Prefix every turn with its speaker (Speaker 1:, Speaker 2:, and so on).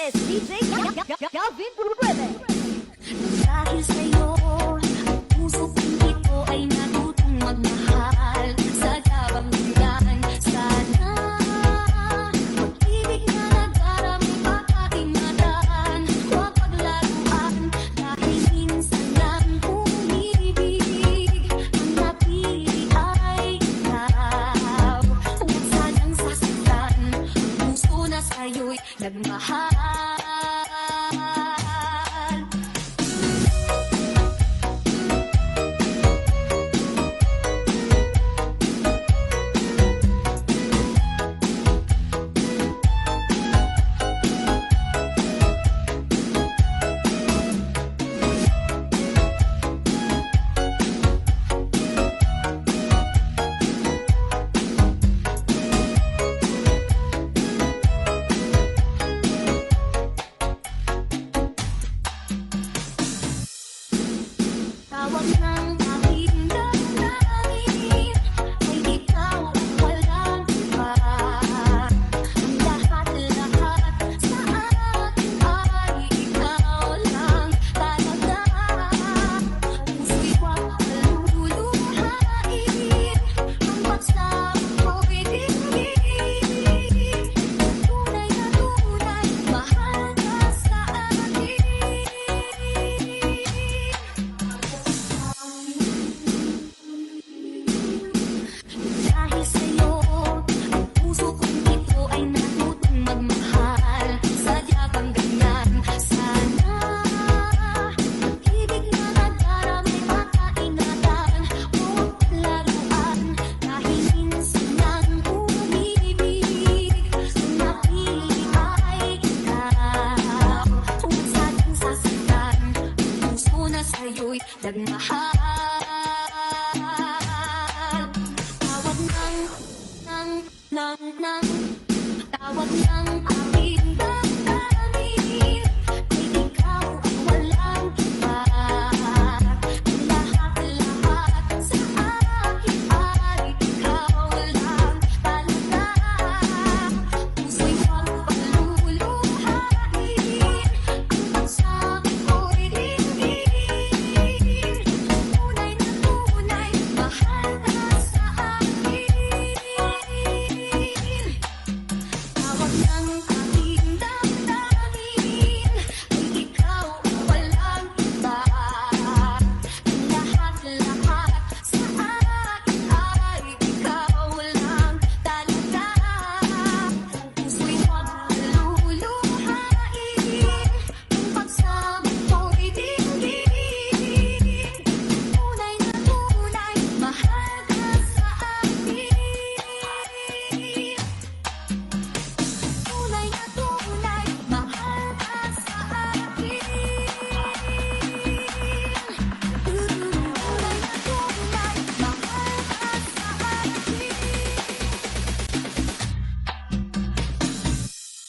Speaker 1: es DJ Gavin Pruebe.
Speaker 2: Dahil sa'yo, ang puso kong ito ay natutong magmahal. Sadyang ganyan, sana pag-ibig na nagdarami pagkatingatan. Huwag paglaruan, dahil minsan lang umibig. Ang napili ay ikaw. Huwag sadyang sasaktan, ang puso na sa'yo'y nagmahal. Tawag ng aking damdamin ay ikaw at walang iba. Ang lahat-lahat sa akin ay ikaw lang talaga. Puso'y huwag paluluhain, ang pagsama ko'y tingin. Tunay na tunay, mahal ka sa akin. Dahil sa'yo, ang puso kong ito ay natutong magmahal. Sadya kang ganyan, sana pag-ibig na nagdarami pagkaingatan. Huwag paglaruan, dahil minsan lang umibig. Ang napili ay ikaw. Huwag sadyang sasaktan, ang puso na sa'yo'y nagmahal.